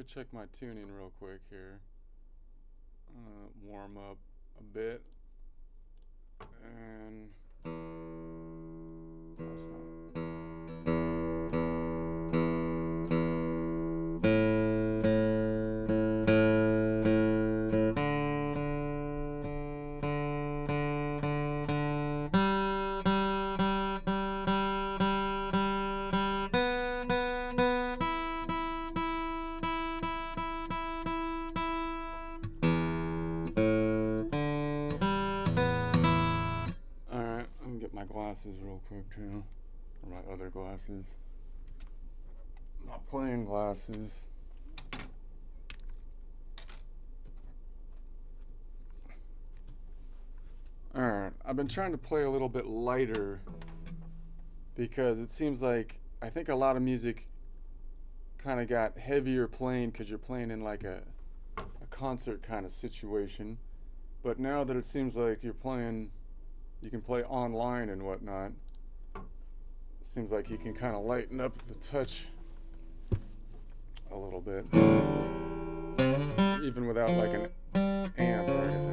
check my tuning real quick here. Warm up a bit. And that's not. Alright, let me get my glasses real quick too. Or my other glasses. My plain glasses. Alright, I've been trying to play a little bit lighter because it seems like I think a lot of music kind of got heavier playing because you're playing in like a concert kind of situation. But now that it seems like you're playing, you can play online and whatnot, it seems like you can kind of lighten up the touch a little bit, even without like an amp or anything.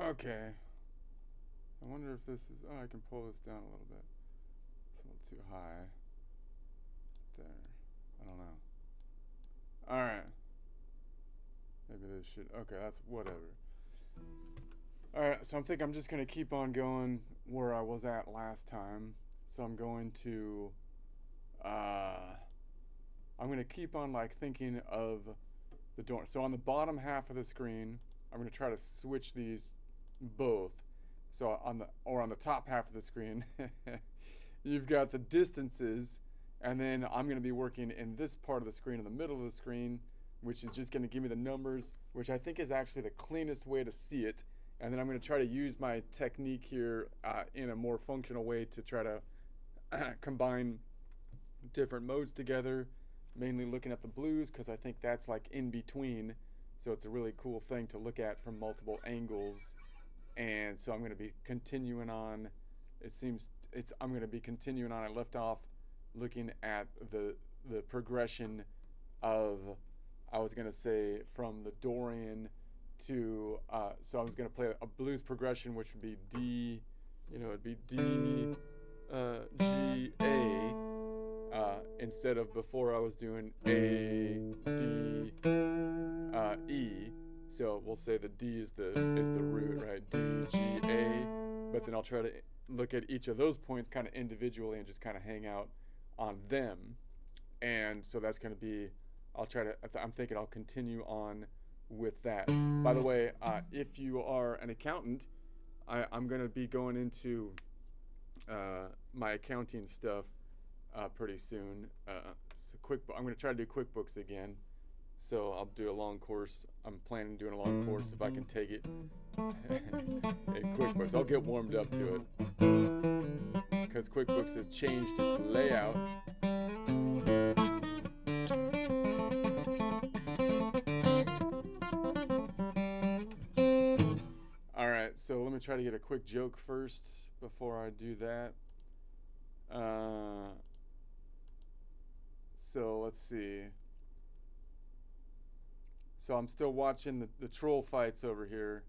Okay. I wonder if this is. Oh, I can pull this down a little bit. It's a little too high. There. I don't know. Alright. Maybe this should. Okay, that's whatever. Alright, so I think I'm just going to keep on going where I was at last time. So I'm going to. I'm going to keep on like thinking of the door. So on the bottom half of the screen, I'm going to try to switch these both. So on the top half of the screen, you've got the distances, and then I'm going to be working in this part of the screen, in the middle of the screen, which is just going to give me the numbers, which I think is actually the cleanest way to see it. And then I'm going to try to use my technique here in a more functional way to try to combine different modes together, mainly looking at the blues because I think that's like in between. So it's a really cool thing to look at from multiple angles. And so I'm going to be continuing on. I'm going to be continuing on. I left off looking at the progression of, I was gonna say, from the Dorian to, so I was gonna play a blues progression, which would be D, it'd be D, G, A, instead of before I was doing A, D, E. So we'll say the D is the root, right? D, G, A. But then I'll try to look at each of those points kind of individually and just kind of hang out on them. And so that's going to be, I'm thinking I'll continue on with that. By the way, if you are an accountant, I'm going to be going into my accounting stuff pretty soon. So I'm going to try to do QuickBooks again. So I'll do a long course. I'm planning on doing a long course if I can take it in QuickBooks. I'll get warmed up to it because QuickBooks has changed its layout. All right, so let me try to get a quick joke first before I do that. So let's see. So I'm still watching the troll fights over here.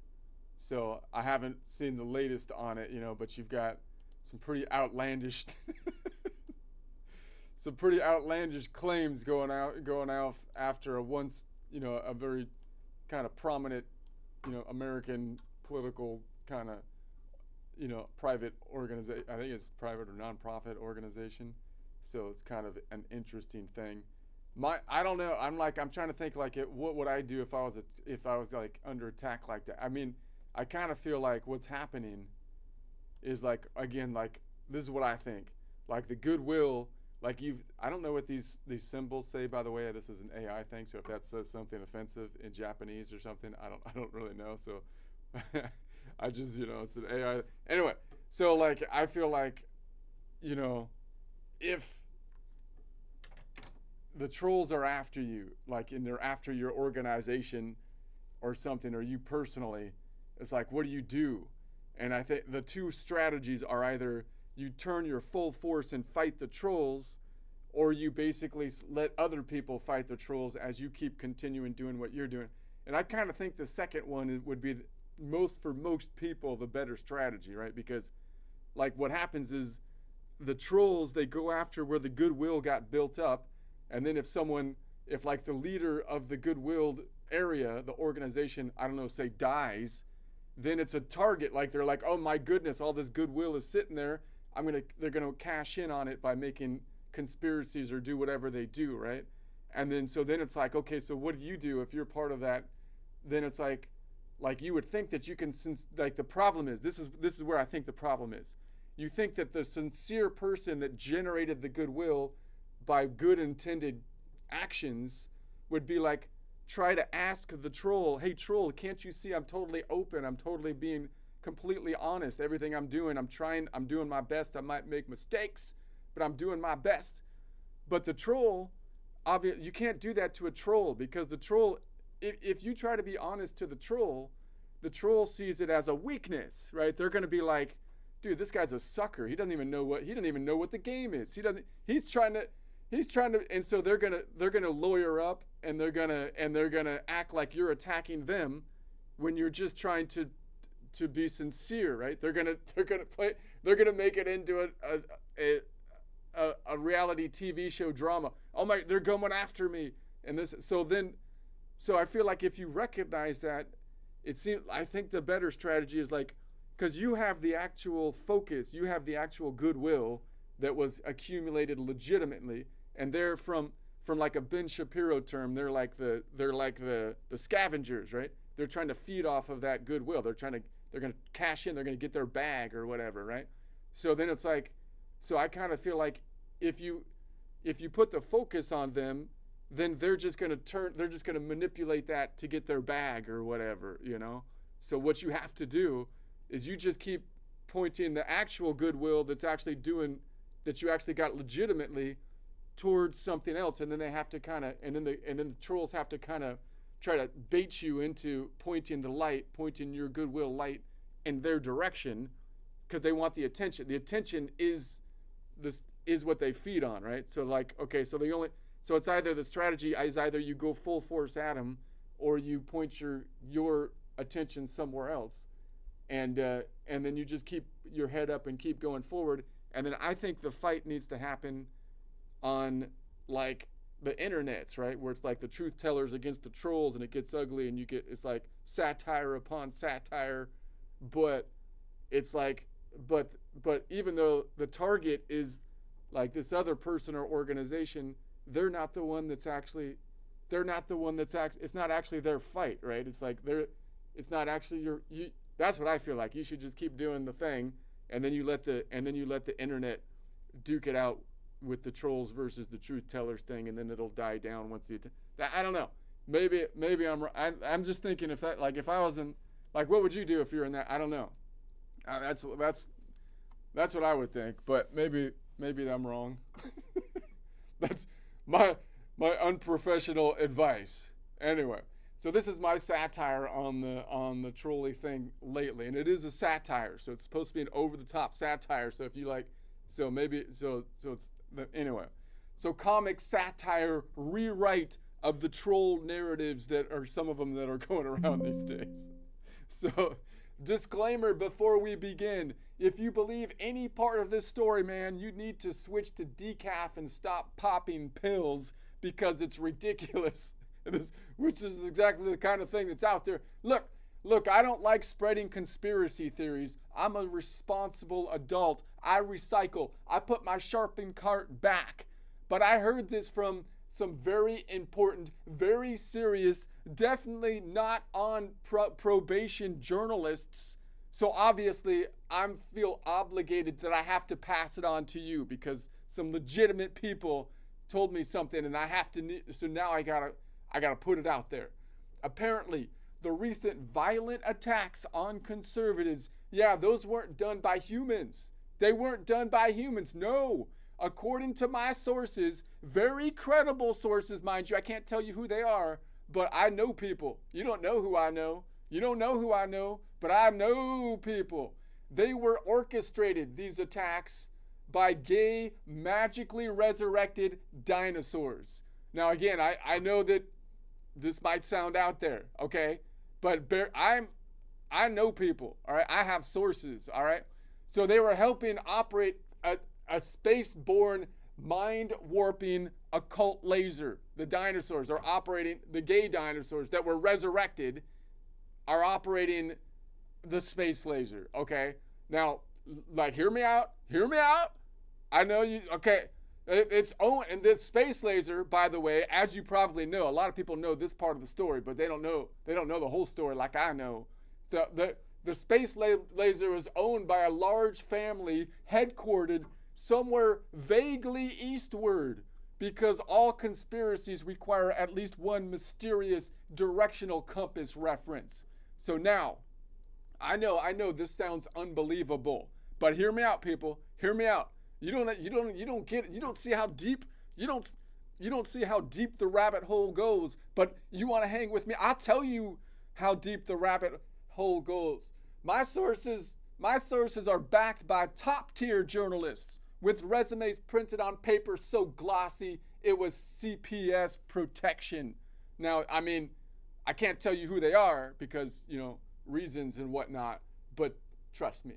So I haven't seen the latest on it, but you've got some pretty outlandish some pretty outlandish claims going out after a very kind of prominent, American political kind of, private organization. I think it's private or nonprofit organization. So it's kind of an interesting thing. I don't know. I'm trying to think what would I do if I was like under attack like that? I mean, I kind of feel like what's happening is again, this is what I think. Like the goodwill, I don't know what these symbols say, by the way. This is an AI thing, so if that says something offensive in Japanese or something, I don't really know. So I just, it's an AI. Anyway, so I feel like, if the trolls are after you, and they're after your organization or something, or you personally, it's what do you do? And I think the two strategies are either you turn your full force and fight the trolls, or you basically let other people fight the trolls as you keep continuing doing what you're doing. And I kind of think the second one would be for most people the better strategy, right? Because what happens is the trolls, they go after where the goodwill got built up. And then if the leader of the goodwill area, the organization, I don't know, say dies, then it's a target. They're oh my goodness, all this goodwill is sitting there. They're gonna cash in on it by making conspiracies or do whatever they do, right? And then it's okay, so what do you do if you're part of that? Then it's you would think that you can, the problem is, this is where I think the problem is. You think that the sincere person that generated the goodwill by good intended actions would be try to ask the troll, hey troll, can't you see I'm totally open, I'm totally being completely honest, everything I'm doing, I'm doing my best, I might make mistakes, but I'm doing my best. But the troll, obviously you can't do that to a troll, because the troll, if you try to be honest to the troll sees it as a weakness, right? They're going to be dude, this guy's a sucker, he doesn't even know what the game is, he's trying to, and so they're gonna lawyer up, and they're gonna act like you're attacking them when you're just trying to be sincere, right? They're gonna make it into a reality TV show drama. Oh my, they're going after me, and this. So I feel like if you recognize that, I think the better strategy is because you have the actual focus, you have the actual goodwill that was accumulated legitimately. And they're from a Ben Shapiro term, they're like the scavengers, right? They're trying to feed off of that goodwill. They're going to cash in, they're going to get their bag or whatever, right? So then it's so I kind of feel like if you put the focus on them, then they're just going to manipulate that to get their bag or whatever, So what you have to do is you just keep pointing the actual goodwill that you actually got legitimately towards something else, and then they have to and then the trolls have to try to bait you into pointing your goodwill light in their direction, because they want the attention. The attention is what they feed on, right? So okay, so So it's either the strategy is either you go full force at them, or you point your attention somewhere else, and then you just keep your head up and keep going forward. And then I think the fight needs to happen on like the internets, right? Where it's like the truth tellers against the trolls, and it gets ugly, and it's like satire upon satire, but it's like, but even though the target is like this other person or organization, they're not the one that's actually, it's not actually their fight, right? It's like it's not actually you. That's what I feel like. You should just keep doing the thing, and then you let the internet duke it out with the trolls versus the truth tellers thing, and then it'll die down once I don't know. Maybe I'm just thinking if I was in, like, what would you do if you're in that? I don't know. That's what I would think, but maybe I'm wrong. That's my unprofessional advice. Anyway, so this is my satire on the trolley thing lately, and it is a satire, so it's supposed to be an over the top satire. So if you like, so maybe so it's anyway. So comic satire rewrite of the troll narratives that are some of them that are going around these days. So, disclaimer before we begin. If you believe any part of this story, man, you need to switch to decaf and stop popping pills because it's ridiculous. Which is exactly the kind of thing that's out there. Look, I don't like spreading conspiracy theories. I'm a responsible adult. I recycle. I put my shopping cart back. But I heard this from some very important, very serious, definitely not on probation journalists. So obviously, I feel obligated that I have to pass it on to you because some legitimate people told me something, and I have to. So now I gotta put it out there. Apparently, the recent violent attacks on conservatives, yeah, those weren't done by humans. They weren't done by humans. No. According to my sources, very credible sources, mind you, I can't tell you who they are, but I know people. You don't know who I know. You don't know who I know, but I know people. They were orchestrated, these attacks, by gay, magically resurrected dinosaurs. Now, again, I know that this might sound out there, okay? But I know people, all right? I have sources, all right? So they were helping operate a space-borne, mind-warping occult laser. The dinosaurs are operating, the gay dinosaurs that were resurrected are operating the space laser, okay? Now, like, hear me out. I know you, okay. It's own, and this space laser, by the way, as you probably know, a lot of people know this part of the story, but they don't know the whole story like I know. The space laser is owned by a large family headquartered somewhere vaguely eastward, because all conspiracies require at least one mysterious directional compass reference. So now, I know this sounds unbelievable, but hear me out, people. Hear me out. You don't get it. You don't see how deep the rabbit hole goes, but you want to hang with me. I'll tell you how deep the rabbit hole goes. My sources are backed by top-tier journalists with resumes printed on paper so glossy it was CPS protection. Now, I mean, I can't tell you who they are because, reasons and whatnot, but trust me.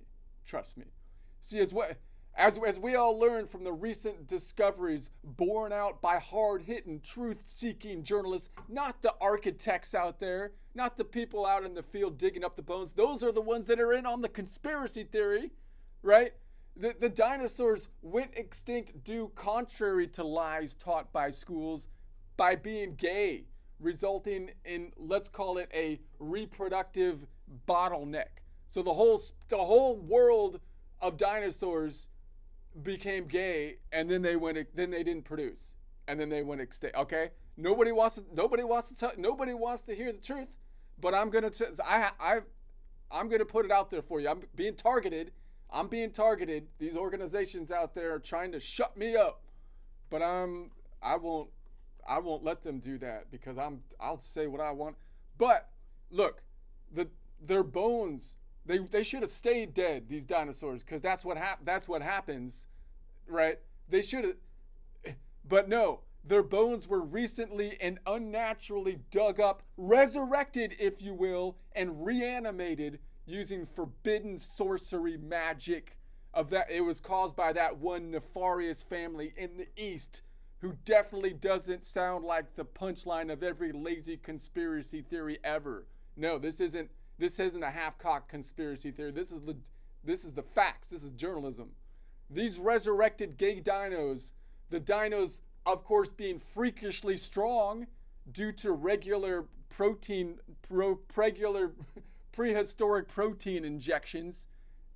See, as we all learned from the recent discoveries borne out by hard-hitting, truth-seeking journalists, not the architects out there, not the people out in the field digging up the bones. Those are the ones that are in on the conspiracy theory, right? The dinosaurs went extinct due contrary to lies taught by schools by being gay, resulting in, let's call it, a reproductive bottleneck. So the whole world of dinosaurs became gay, and then they didn't produce, and then they went extinct. Okay, nobody wants to hear the truth, but I'm gonna put it out there for you. I'm being targeted. These organizations out there are trying to shut me up, but I won't let them do that because I'll say what I want. But look, their bones. They should have stayed dead, these dinosaurs, because that's what happens, right? They should have, but no, Their bones were recently and unnaturally dug up, resurrected, if you will, and reanimated using forbidden sorcery magic. Of that, it was caused by that one nefarious family in the East, who definitely doesn't sound like the punchline of every lazy conspiracy theory ever. No, this isn't a half-cocked conspiracy theory. This is the facts. This is journalism. These resurrected gay dinos, the dinos, of course, being freakishly strong due to regular prehistoric protein injections,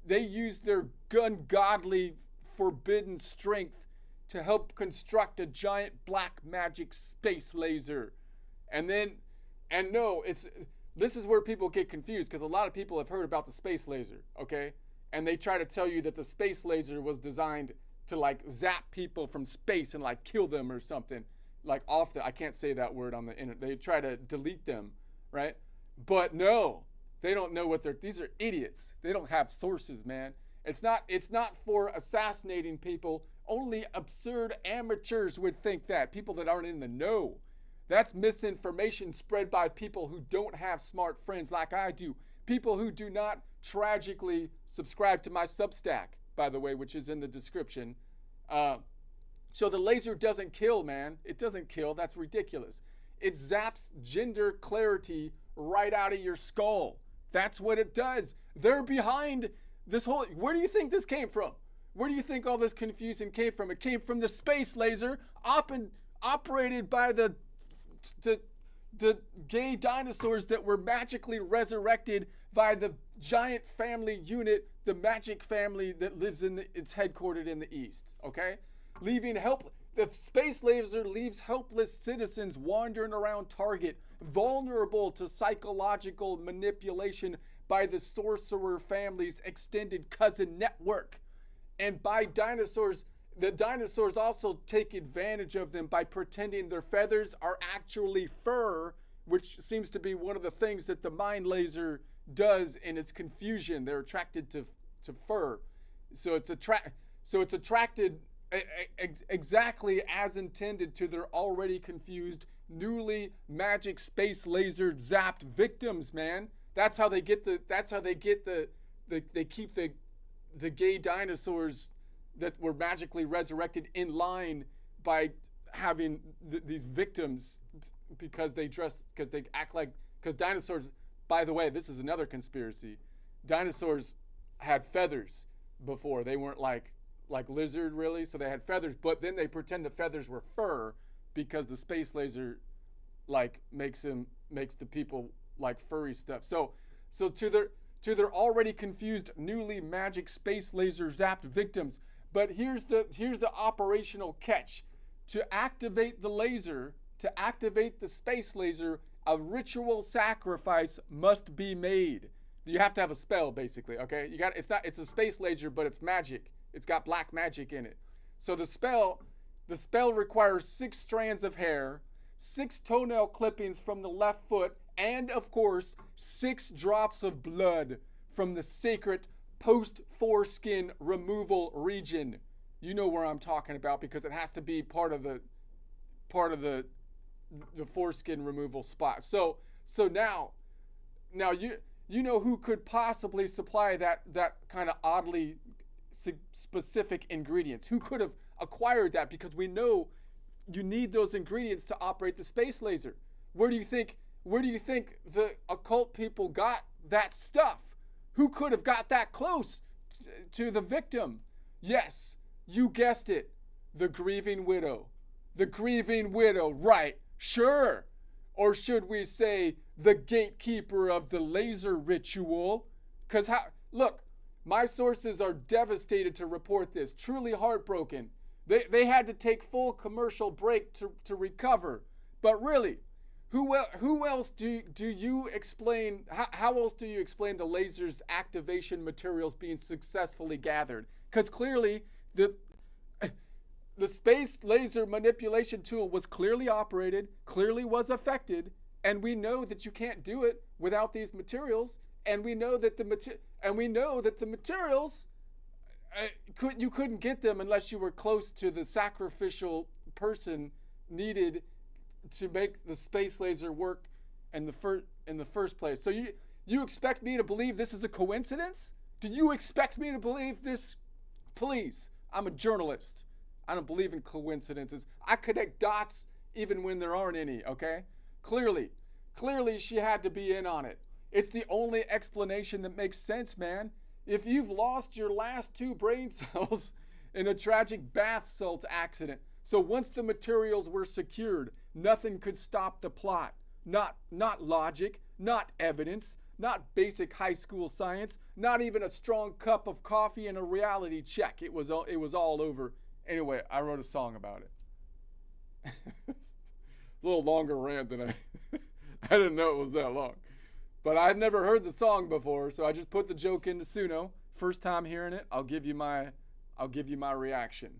they used their ungodly, forbidden strength to help construct a giant black magic space laser. And this is where people get confused, because a lot of people have heard about the space laser, okay? And they try to tell you that the space laser was designed to like zap people from space and like kill them or something. Like I can't say that word on the internet. They try to delete them, right? But no, they don't know these are idiots. They don't have sources, man. It's not for assassinating people. Only absurd amateurs would think that. People that aren't in the know. That's misinformation spread by people who don't have smart friends like I do. People who do not tragically subscribe to my Substack, by the way, which is in the description. So the laser doesn't kill, man. It doesn't kill. That's ridiculous. It zaps gender clarity right out of your skull. That's what it does. They're behind this whole... Where do you think this came from? Where do you think all this confusion came from? It came from the space laser operated by the gay dinosaurs that were magically resurrected by the giant family unit, the magic family that lives it's headquartered in the East, okay? The space laser leaves helpless citizens wandering around Target, vulnerable to psychological manipulation by the sorcerer family's extended cousin network. And by dinosaurs, the dinosaurs also take advantage of them by pretending their feathers are actually fur, which seems to be one of the things that the mind laser does in its confusion. They're attracted to fur. So it's attracted exactly as intended to their already confused, newly magic space laser zapped victims, man. That's how they keep the gay dinosaurs that were magically resurrected in line by having these victims, because they act like, because dinosaurs, by the way, this is another conspiracy. Dinosaurs had feathers before. They weren't like lizard really, so they had feathers, but then they pretend the feathers were fur because the space laser like makes the people like furry stuff. So to their already confused newly magic space laser zapped victims. But here's the operational catch. To activate the laser, to activate the space laser, a ritual sacrifice must be made. You have to have a spell, basically, okay? It's a space laser, but it's magic. It's got black magic in it. So the spell requires 6 strands of hair, 6 toenail clippings from the left foot, and of course, 6 drops of blood from the sacred post-foreskin removal region. You know where I'm talking about, because it has to be part of the foreskin removal spot. So now you know who could possibly supply that kind of oddly specific ingredients. Who could have acquired that? Because we know you need those ingredients to operate the space laser. Where do you think the occult people got that stuff? Who could have got that close to the victim? Yes, you guessed it. The grieving widow. The grieving widow, right? Sure. Or should we say the gatekeeper of the laser ritual? Because look, my sources are devastated to report this, truly heartbroken. They had to take full commercial break to recover. But really, who else do you explain, how else do you explain the laser's activation materials being successfully gathered? Because clearly the space laser manipulation tool was clearly operated, clearly was affected, and we know that you can't do it without these materials, and we know that the materials you couldn't get them unless you were close to the sacrificial person needed to make the space laser work in the first place. So you expect me to believe this is a coincidence? Do you expect me to believe this? Please, I'm a journalist. I don't believe in coincidences. I connect dots even when there aren't any, okay? Clearly she had to be in on it. It's the only explanation that makes sense, man. If you've lost your last 2 brain cells in a tragic bath salts accident, so once the materials were secured, nothing could stop the plot. Not logic, not evidence, not basic high school science, not even a strong cup of coffee and a reality check. It was all over. Anyway, I wrote a song about it. It's a little longer rant than I didn't know it was that long. But I'd never heard the song before, so I just put the joke into Suno. First time hearing it, I'll give you my reaction.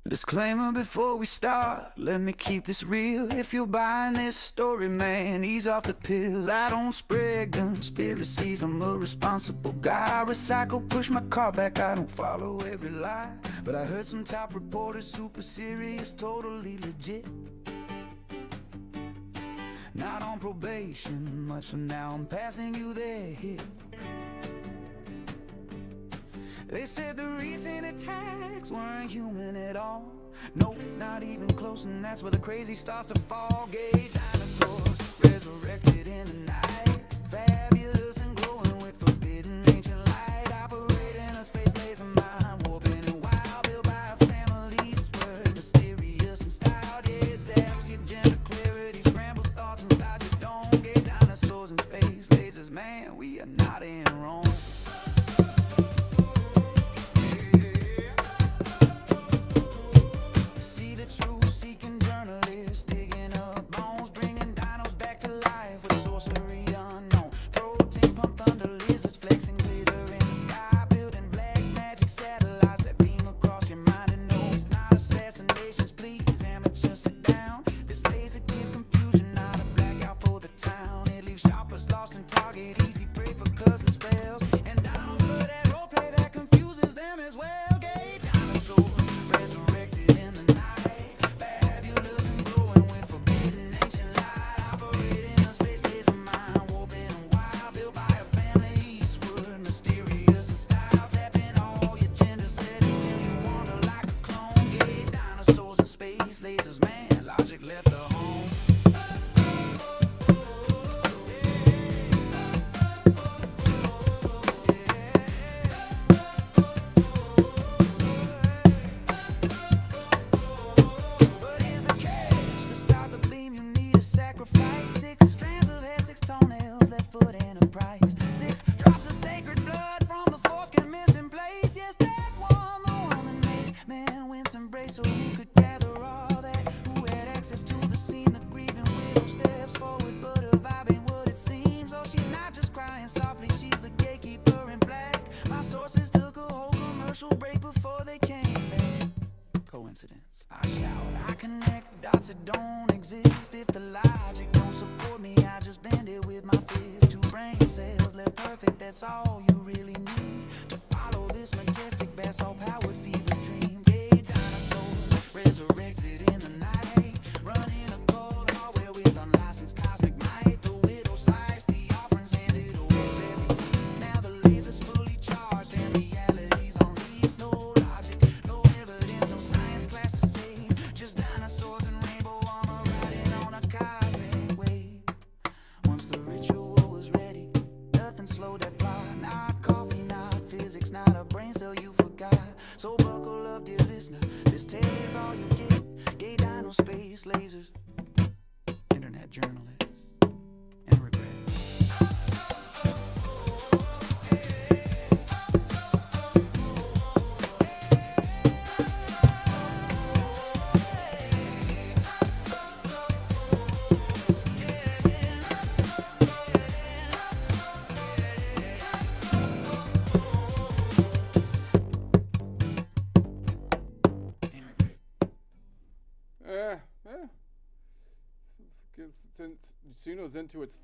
Disclaimer before we start, let me keep this real. If you're buying this story, man, ease off the pills. I don't spread conspiracies, I'm a responsible guy. I recycle, push my car back, I don't follow every lie. But I heard some top reporters super serious, totally legit. Not on probation, much from now I'm passing you their hit. They said the recent attacks weren't human at all. Nope, not even close, and that's where the crazy starts to fall. Gay dinosaurs resurrected in the night, fabulous and glowing with forbidden ancient light. Operating a space laser mind, warping and wild, built by a family swerve, mysterious and styled. Yeah, it zaps your gender clarity, scrambles thoughts inside your dome. Gay dinosaurs and space lasers, man, we are not in Rome. Lasers, man, logic left her home. But here's the catch, to start the beam you need a sacrifice. 6 strands of hair, 6 toenails, left foot and a price. 6 drops of sacred blood from the foreskin missing place. Yes, that one, the one that makes man wince and brace, so we could gather all to the scene. The grieving widow steps forward, but her vibe ain't what it seems. Oh, she's not just crying softly, she's the gatekeeper in black. My sources took a whole commercial break before they came back. Coincidence? I shout, I connect dots that don't exist. If the logic don't support me, I just bend it with my fist. 2 brain cells left perfect, that's all you really need to follow this majestic basalt powered fever dream. Gay dinosaurs resurrected in the night, running a cold hallway with unlicensed cosmic might. The widow sliced the offerings, handed away every piece. Now the laser's fully charged and reality's on lease. No logic, no evidence, no science class to save. Just dinosaurs and rainbow armor riding on a cosmic wave. Once the ritual was ready, nothing slowed that plot. Not coffee, not physics, not a brain cell you forgot. So buckle up, dear listener, this tale is all you get. Gay dino space lasers, internet journalists, and regret. Suno's into it's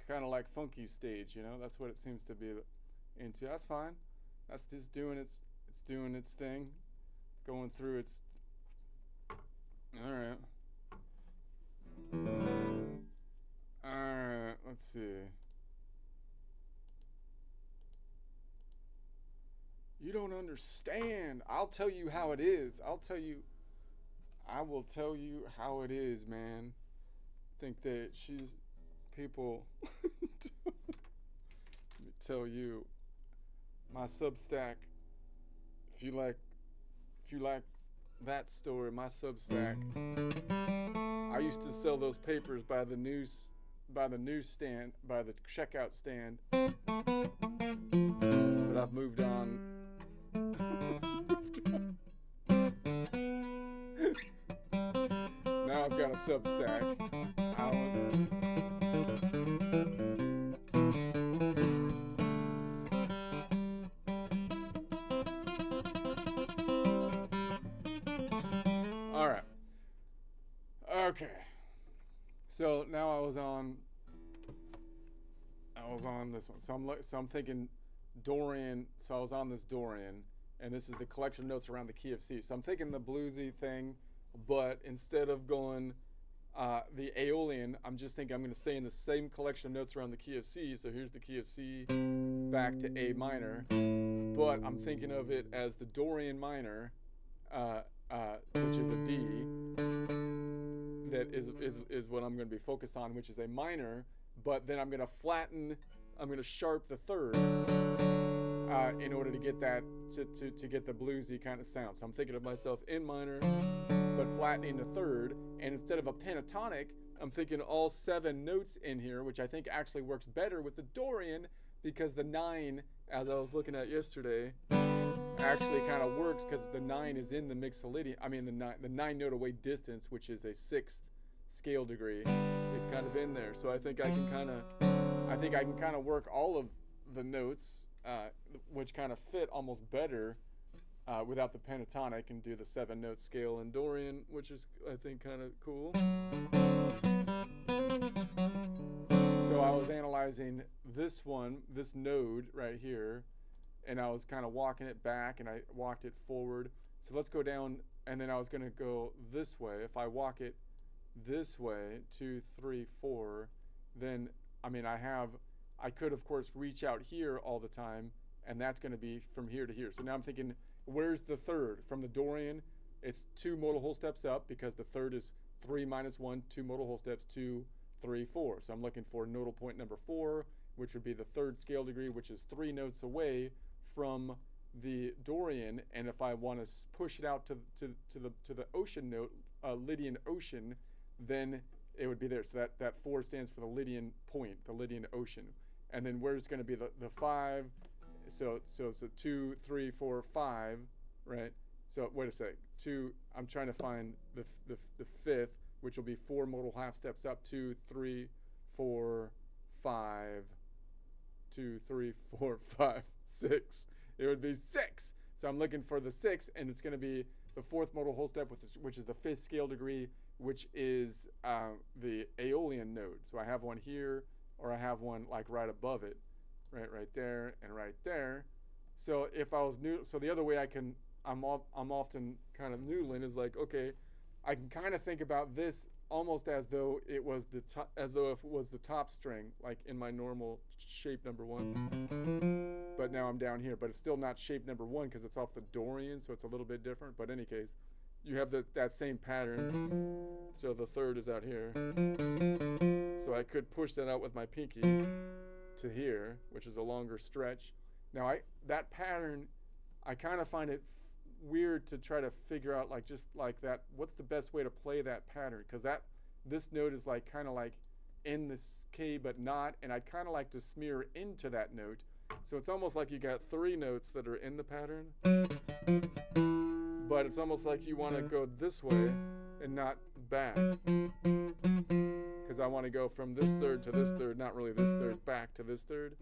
kind of like funky stage, you know. That's what it seems to be into. That's fine. That's just doing it's doing its thing, going through its. All right. All right. Let's see. You don't understand. I'll tell you how it is. I will tell you how it is, man. Think that she's people. Let me tell you, my Substack. If you like that story, my Substack. I used to sell those papers by the newsstand, by the checkout stand. But I've moved on. Now I've got a Substack. All right. Okay. So now I was on this one. So I'm thinking Dorian. So I was on this Dorian, and this is the collection of notes around the key of C. So I'm thinking the bluesy thing, but instead of going the Aeolian, I'm just thinking I'm going to stay in the same collection of notes around the key of C. So here's the key of C back to A minor, but I'm thinking of it as the Dorian minor, which is a D. That is what I'm going to be focused on, which is a minor, but then I'm going to sharp the third in order to get that to get the bluesy kind of sound. So I'm thinking of myself in minor, but flattening the third, and instead of a pentatonic, I'm thinking all 7 notes in here, which I think actually works better with the Dorian because the 9, as I was looking at yesterday, actually kind of works because the 9 is in the mixolydian. I mean the 9 note away distance, which is a 6th scale degree, is kind of in there. So I think I can kind of work all of the notes, which kind of fit almost better without the pentatonic, and do the 7 note scale in Dorian, which is I think kind of cool. So I was analyzing this node right here, and I was kind of walking it back, and I walked it forward. So let's go down, and then I was going to go this way. If I walk it this way, 2, 3, 4, then, I mean, I could, of course, reach out here all the time, and that's going to be from here to here. So now I'm thinking, where's the third? From the Dorian, it's 2 modal whole steps up, because the third is 3 minus 1, 2 modal whole steps, 2, 3, 4. So I'm looking for nodal point number 4, which would be the 3rd scale degree, which is 3 notes away from the Dorian. And if I want to push it out to the ocean note, Lydian ocean, then it would be there. So that 4 stands for the Lydian point, the Lydian ocean. And then where's going to be the 5? So it's a 2, 3, 4, 5, right? So wait a sec. 2. I'm trying to find the 5th, which will be 4 modal half steps up. 2, 3, 4, 5. 2, 3, 4, 5, 6. It would be 6. So I'm looking for the 6, and it's going to be the 4th modal whole step, which is the 5th scale degree, which is the Aeolian node. So I have one here, or I have one like right above it, right there, and right there. So if I was new, so the other way I'm often kind of noodling is like, okay, I can kind of think about this almost as though it was if it was the top string, like in my normal shape number 1. But now I'm down here, but it's still not shape number 1 because it's off the Dorian, so it's a little bit different. But in any case, you have that same pattern. So the 3rd is out here. So I could push that out with my pinky to here, which is a longer stretch. Now that pattern, I kind of find it weird to try to figure out, like, just like that, what's the best way to play that pattern, because this note is like kind of like in this key but not, and I'd kind of like to smear into that note. So it's almost like you got 3 notes that are in the pattern, but it's almost like you want to go this way and not back, because I want to go from this 3rd to this 3rd, not really this 3rd, back to this 3rd.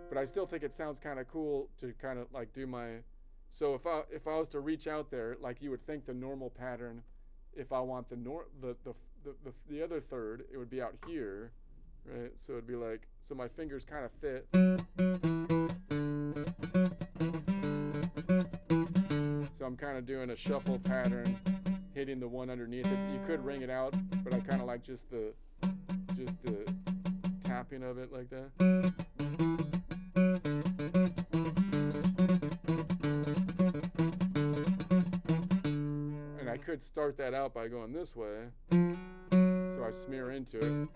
But I still think it sounds kind of cool to kind of like do my. So if I was to reach out there, like you would think the normal pattern, if I want the other 3rd, it would be out here, right? So it'd be like, so my fingers kind of fit. So I'm kind of doing a shuffle pattern, hitting the one underneath it. You could ring it out, but I kind of like just the tapping of it like that. And I could start that out by going this way. So I smear into it.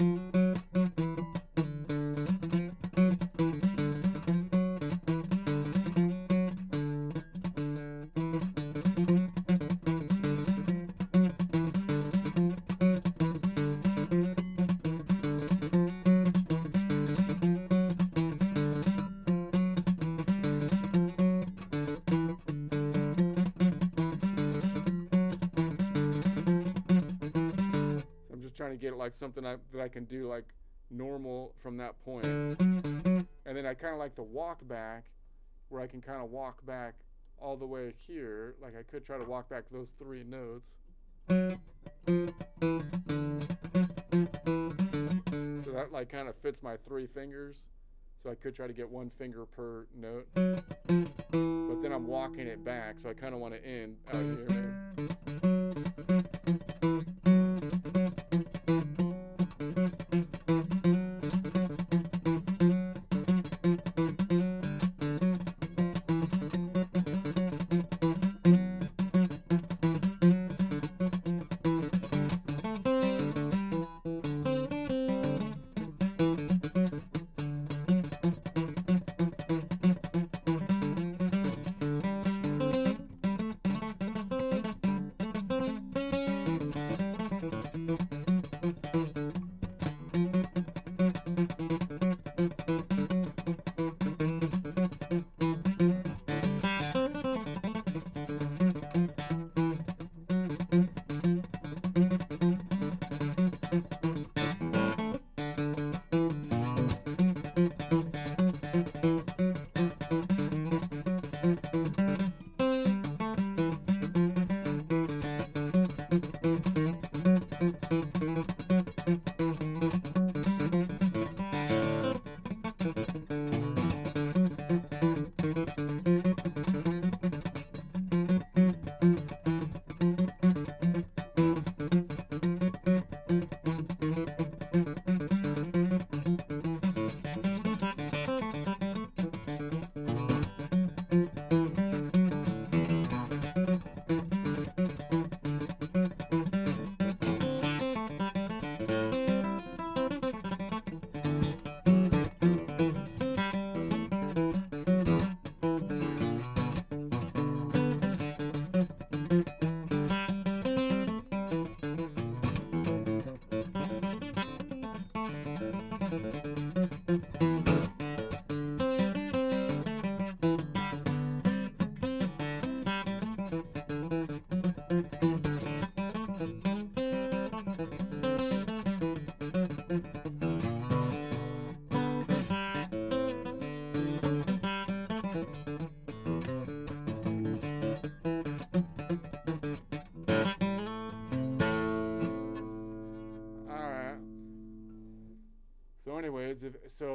Trying to get it like something that I can do like normal from that point. And then I kind of like the walk back, where I can kind of walk back all the way here. Like I could try to walk back those 3 notes. So that like kind of fits my 3 fingers. So I could try to get 1 finger per note. But then I'm walking it back, so I kind of want to end out here.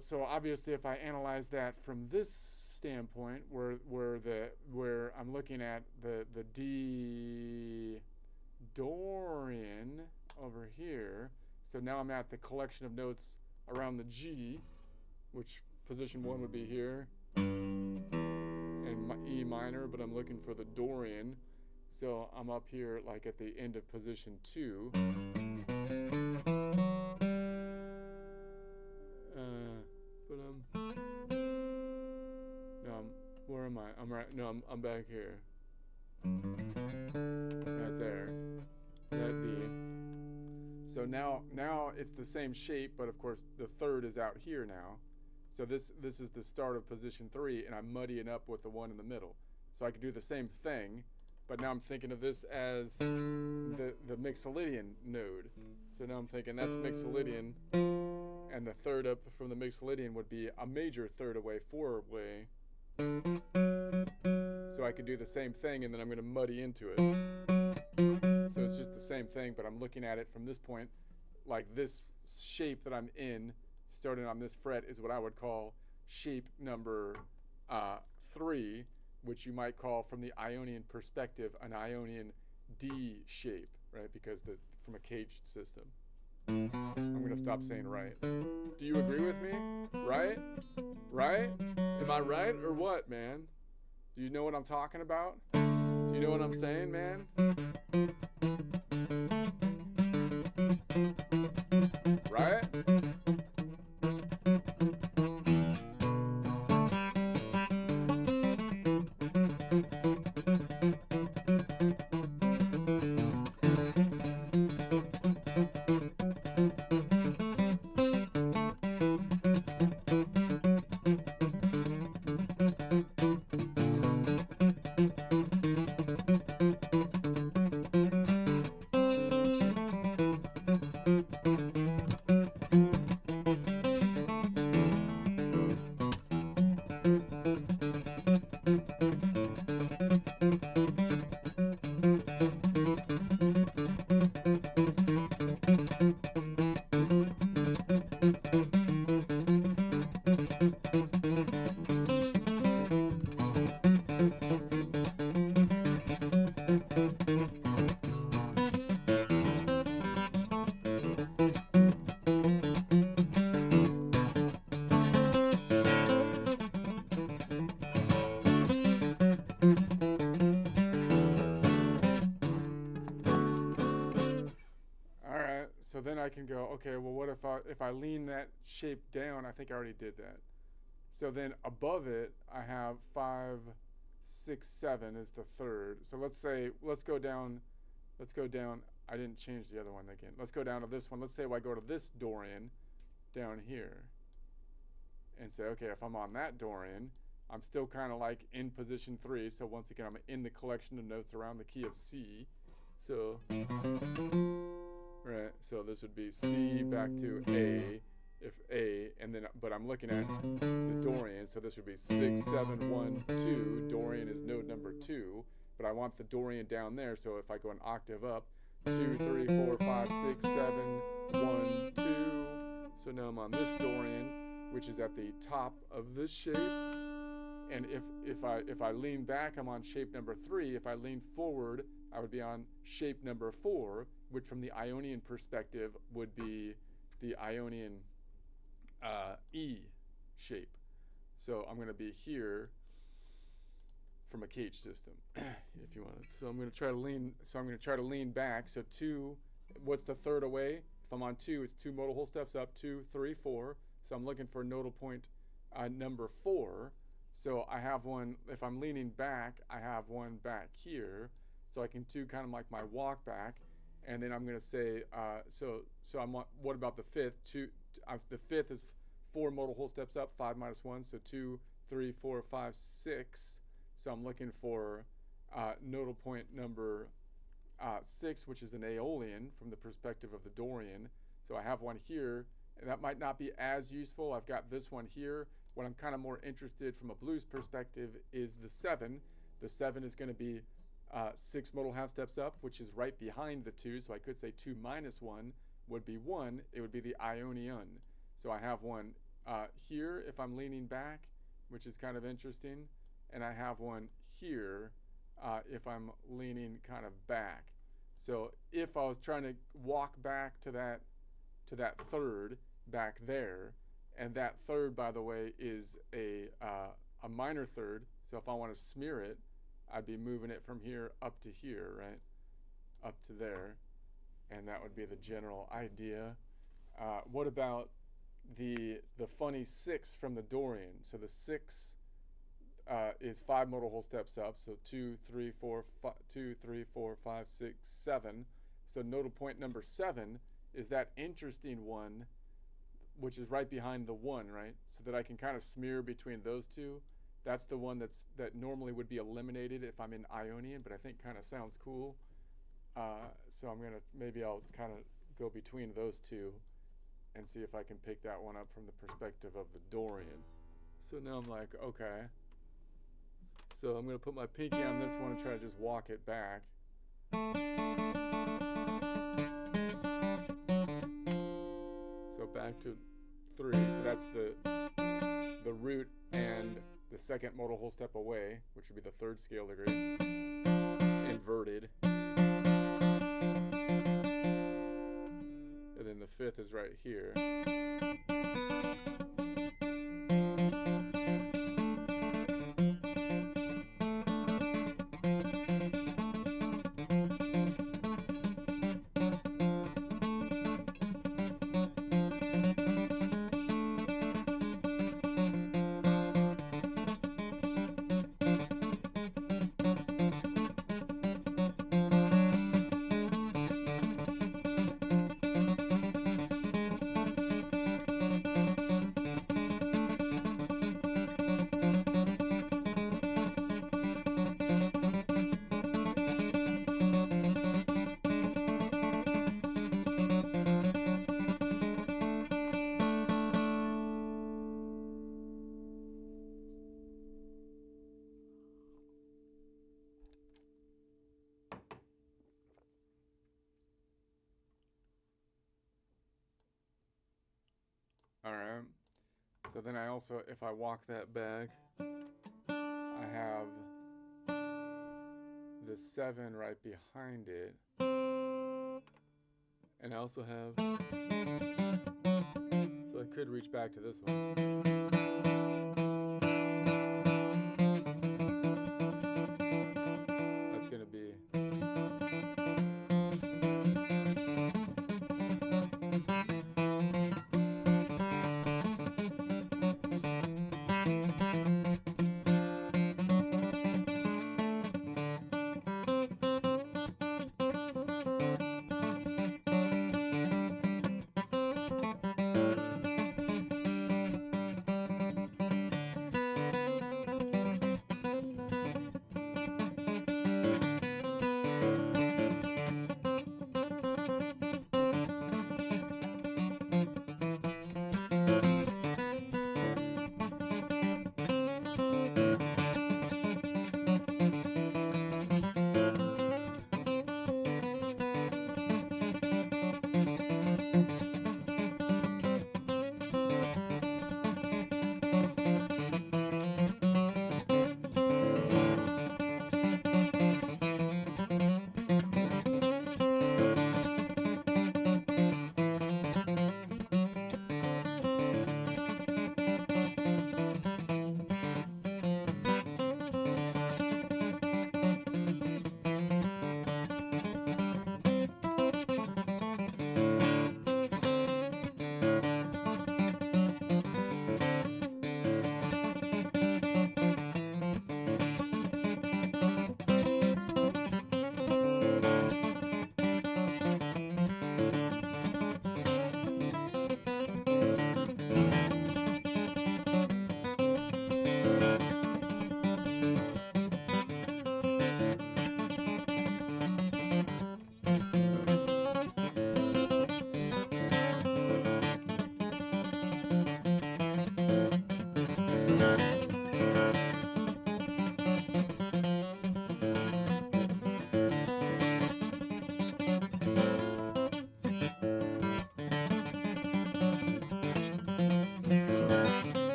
So obviously, if I analyze that from this standpoint, where I'm looking at the D Dorian over here, so now I'm at the collection of notes around the G, which position 1 would be here, and my E minor, but I'm looking for the Dorian, so I'm up here like at the end of position 2. Where am I? I'm right. No, I'm back here. Right there. That D. So now it's the same shape, but of course the 3rd is out here now. So this is the start of position 3, and I'm muddying up with the 1 in the middle. So I could do the same thing, but now I'm thinking of this as the Mixolydian node. So now I'm thinking that's Mixolydian, and the 3rd up from the Mixolydian would be a major 3rd away, 4 away. So I could do the same thing, and then I'm going to muddy into it. So it's just the same thing, but I'm looking at it from this point, like this shape that I'm in, starting on this fret, is what I would call shape number 3. which you might call from the Ionian perspective an Ionian D shape, right? Because from a caged system. I'm gonna stop saying right. Do you agree with me? Right? Right? Am I right or what, man? Do you know what I'm talking about? Do you know what I'm saying, man? Right? So then I can go, okay, well, what if I lean that shape down? I think I already did that. So then above it, I have 5, 6, 7 is the third. So let's go down. I didn't change the other one again. Let's go down to this one. Let's say I go to this Dorian down here and say, okay, if I'm on that Dorian, I'm still kind of like in position 3. So once again, I'm in the collection of notes around the key of C. So, right, so this would be C back to A, if A, and then, but I'm looking at the Dorian, so this would be 6, 7, 1, 2. Dorian is node number 2, but I want the Dorian down there, so if I go an octave up, 2, 3, 4, 5, 6, 7, 1, 2. So now I'm on this Dorian, which is at the top of this shape. And if I lean back, I'm on shape number 3. If I lean forward, I would be on shape number 4, which from the Ionian perspective would be the Ionian E shape. So I'm going to be here from a cage system, if you want to. So I'm going to try to lean. So I'm going to try to lean back. So 2. What's the third away? If I'm on 2, it's 2 modal whole steps up. 2, 3, 4. So I'm looking for nodal point number 4. So I have one. If I'm leaning back, I have one back here. So I can do kind of like my walk back, and then I'm going to say, so I'm. What about the fifth? The fifth is 4 modal whole steps up, 5 minus 1, so 2, 3, 4, 5, 6. So I'm looking for nodal point number 6, which is an Aeolian from the perspective of the Dorian. So I have one here, and that might not be as useful. I've got this one here. What I'm kind of more interested from a blues perspective is the 7. The 7 is going to be 6 modal half steps up, which is right behind the 2. So I could say 2 minus 1 would be 1. It would be the Ionian. So I have one here if I'm leaning back, which is kind of interesting. And I have one here if I'm leaning kind of back. So if I was trying to walk back to that third back there, and that third, by the way, is a minor third. So if I want to smear it, I'd be moving it from here up to here, right? Up to there. And that would be the general idea. What about the funny 6 from the Dorian? So the 6 is 5 modal whole steps up. So 2, 3, 4, 5, 6, 7. So nodal point number 7 is that interesting one, which is right behind the 1, right? So that I can kind of smear between those two. That's the one that normally would be eliminated if I'm in Ionian, but I think kind of sounds cool. So maybe I'll kind of go between those two and see if I can pick that one up from the perspective of the Dorian. So now I'm like, okay. So I'm going to put my pinky on this one and try to just walk it back. So back to 3. So that's the root and the second modal whole step away, which would be the third scale degree, inverted. And then the fifth is right here. Alright, so then I also, if I walk that back, I have the 7 right behind it. And I also have, so I could reach back to this one. That's going to be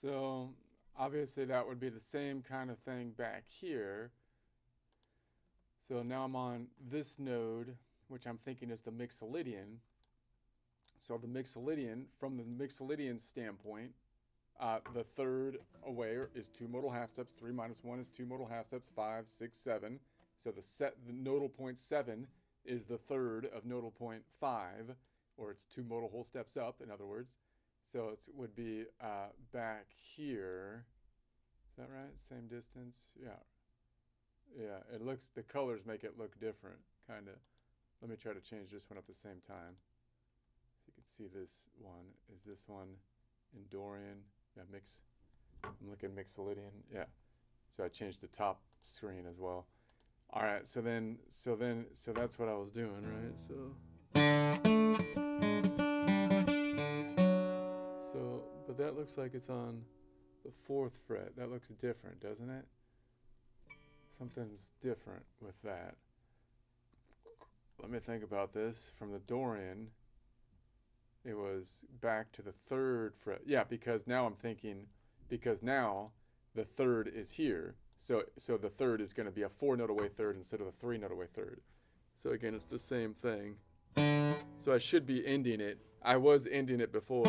So obviously that would be the same kind of thing back here. So now I'm on this node, which I'm thinking is the Mixolydian. So the Mixolydian, from the Mixolydian standpoint, the third away is 2 modal half steps. 3 minus 1 is 2 modal half steps. 5, 6, 7. So the nodal point 7 is the third of nodal point 5, or it's 2 modal whole steps up, in other words. So it would be back here. Is that right? Same distance? Yeah. Yeah, it looks, the colors make it look different, kind of. Let me try to change this one at the same time. You can see this one. Is this one in Dorian? Yeah, mix. I'm looking Mixolydian. Yeah. So I changed the top screen as well. All right. So that's what I was doing, right? But that looks like it's on the 4th fret. That looks different, doesn't it? Something's different with that. Let me think about this. From the Dorian, it was back to the 3rd fret. Yeah, because now I'm thinking, because now the 3rd is here. So the 3rd is going to be a 4-note away 3rd instead of a 3-note away 3rd. So again, it's the same thing. So I should be ending it. I was ending it before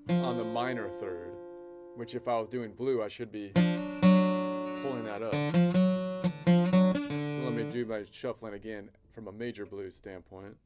on the minor 3rd, which if I was doing blue, I should be pulling that up. So let me do my shuffling again from a major blues standpoint.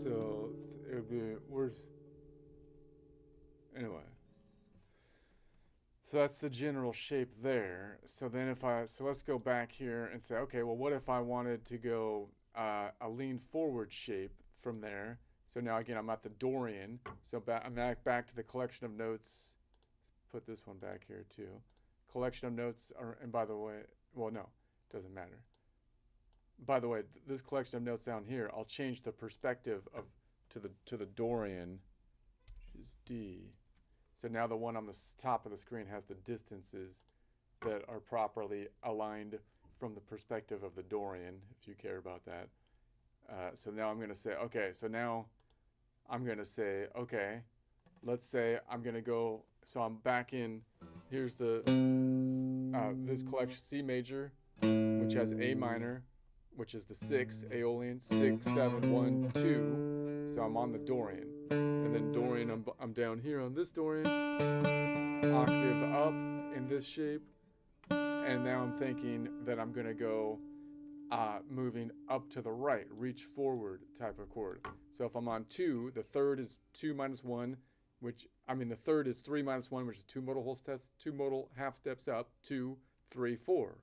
So it would be worse. Anyway. So that's the general shape there. So then let's go back here and say, okay, well, what if I wanted to go a lean forward shape from there? So now again, I'm at the Dorian. So I'm back to the collection of notes. Let's put this one back here too. Collection of notes are, and by the way, well, no, it doesn't matter. By the way, this collection of notes down here, I'll change the perspective of to the Dorian, which is D. So now the one on the top of the screen has the distances that are properly aligned from the perspective of the Dorian, if you care about that. So now I'm going to say, okay, so now I'm going to say, okay, let's say I'm going to go, so I'm back in, here's the, this collection, C major, which has A minor, which is the 6, Aeolian, 6, 7, 1, 2. So I'm on the Dorian. And then Dorian, I'm down here on this Dorian, octave up in this shape. And now I'm thinking that I'm going to go moving up to the right, reach forward type of chord. So if I'm on 2, the 3rd is 2 minus 1, the 3rd is 3 minus 1, which is 2 modal whole steps, 2 modal half steps up, 2, 3, 4.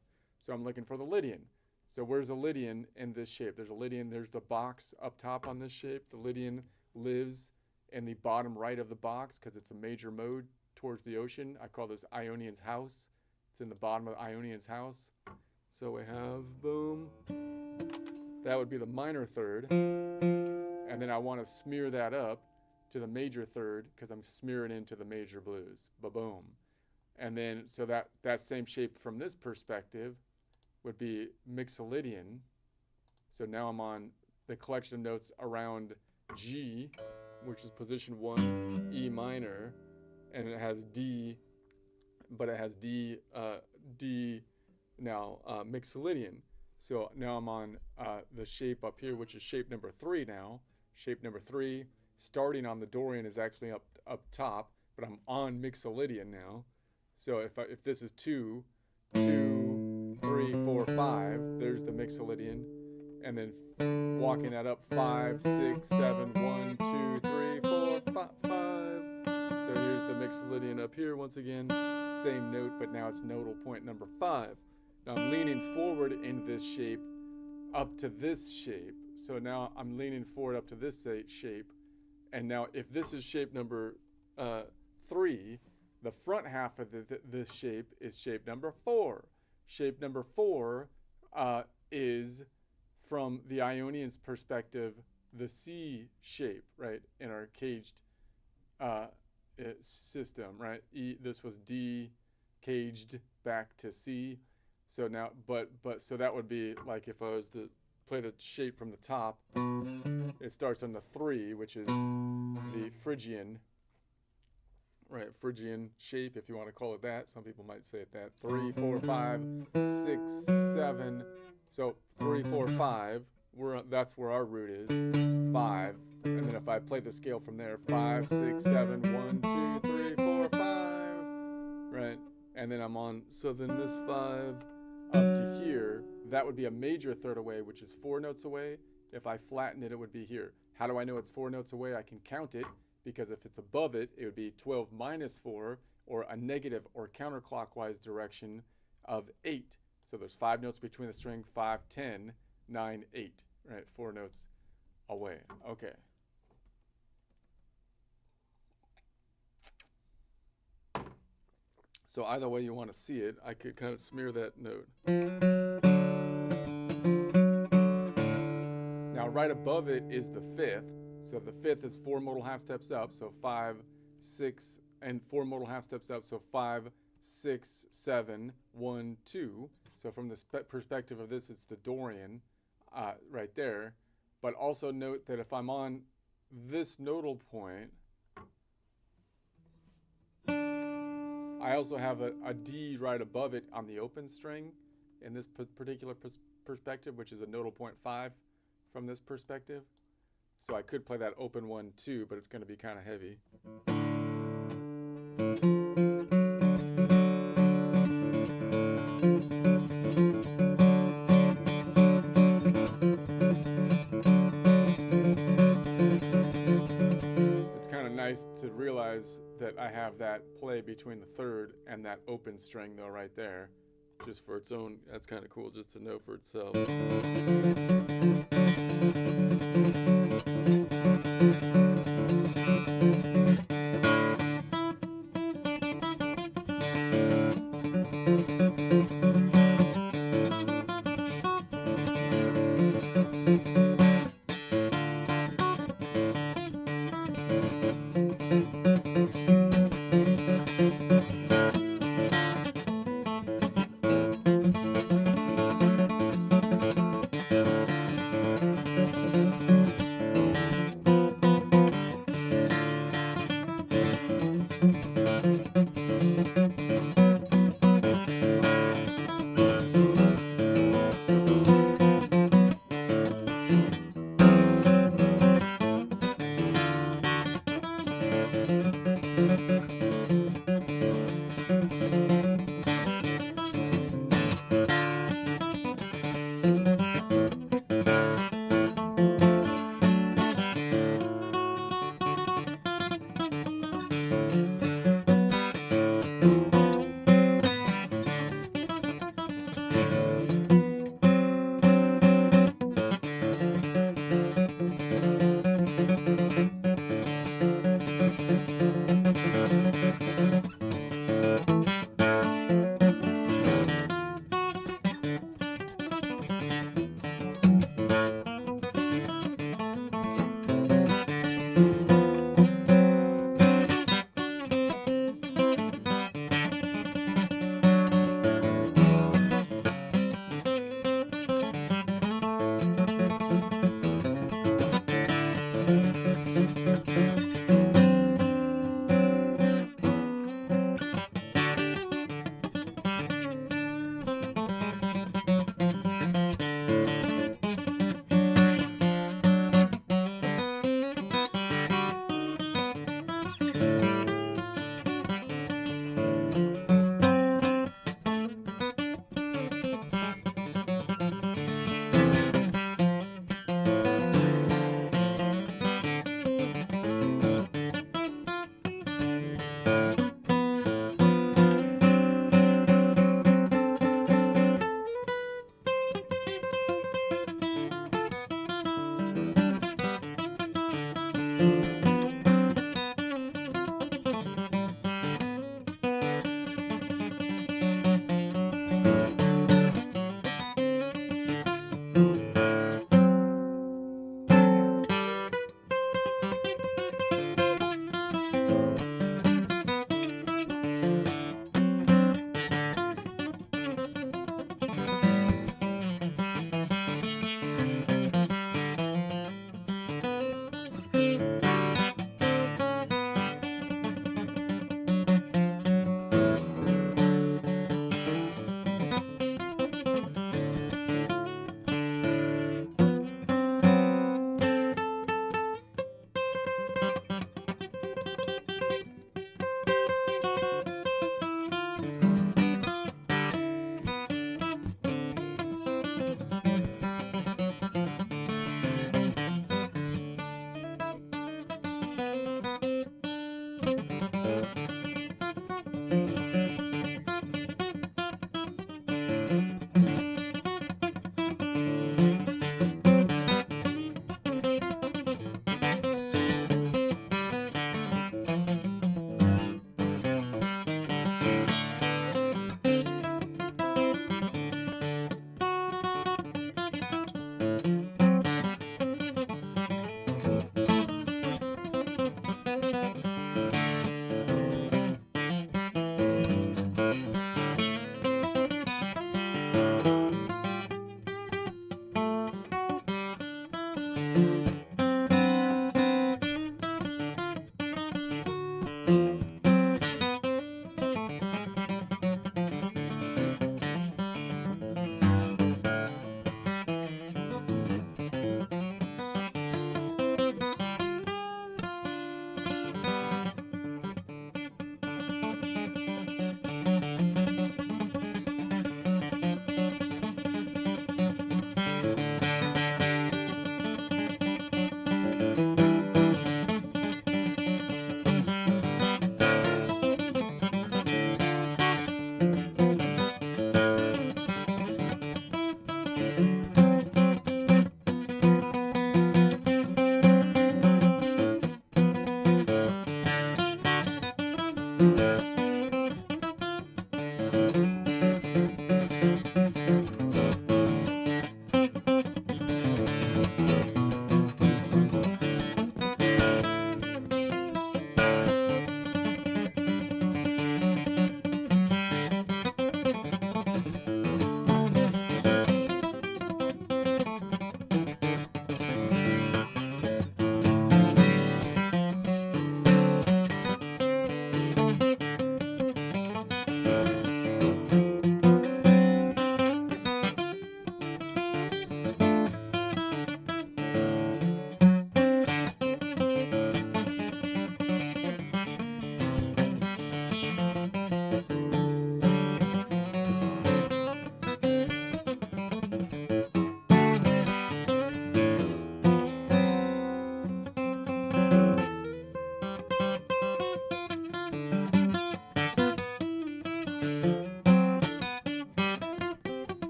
So I'm looking for the Lydian. So where's a Lydian in this shape? There's a Lydian, there's the box up top on this shape. The Lydian lives in the bottom right of the box because it's a major mode towards the ocean. I call this Ionian's house. It's in the bottom of Ionian's house. So we have, boom, that would be the minor 3rd. And then I want to smear that up to the major 3rd because I'm smearing into the major blues. Ba-boom. And then, so that same shape from this perspective would be Mixolydian. So now I'm on the collection of notes around G, which is position 1, E minor, and it has D, but it has D now Mixolydian. So now I'm on the shape up here, which is shape number 3 now. Shape number 3, starting on the Dorian, is actually up top, but I'm on Mixolydian now. So if this is 2, 3, 4, 5, there's the Mixolydian, and then walking that up 5, 6, 7, 1, 2, 3, 4, 5. So here's the Mixolydian up here once again, same note, but now it's nodal point number 5. Now I'm leaning forward in this shape up to this shape. So now I'm leaning forward up to this shape, And now if this is shape number 3, the front half of this shape is shape number 4. Shape number 4 is, from the Ionian's perspective, the C shape, right, in our caged system, right? This was D, caged back to C. So now, so that would be like if I was to play the shape from the top, it starts on the 3, which is the Phrygian, right? Phrygian shape, if you want to call it that. Some people might say it that. 3, 4, 5, 6, 7. So 3, 4, 5. That's where our root is. 5. And then if I play the scale from there, 5, 6, 7, 1, 2, 3, 4, 5. Right? And then I'm on, so then this 5 up to here, that would be a major third away, which is 4 notes away. If I flatten it, it would be here. How do I know it's 4 notes away? I can count it, because if it's above it, it would be 12 minus 4, or a negative or counterclockwise direction of 8. So there's 5 notes between the string, 5, 10, 9, 8, right? 4 notes away. Okay. So either way you want to see it, I could kind of smear that note. Now right above it is the 5th. So the 5th is 4 modal half steps up. So 5, 6, and 4 modal half steps up. So 5, 6, 7, 1, 2. So from the perspective of this, it's the Dorian right there. But also note that if I'm on this nodal point, I also have a D right above it on the open string in this particular perspective, which is a nodal point 5 from this perspective. So I could play that open one too, but it's going to be kind of heavy. It's kind of nice to realize that I have that play between the 3rd and that open string though right there, just for its own. That's kind of cool just to know for itself.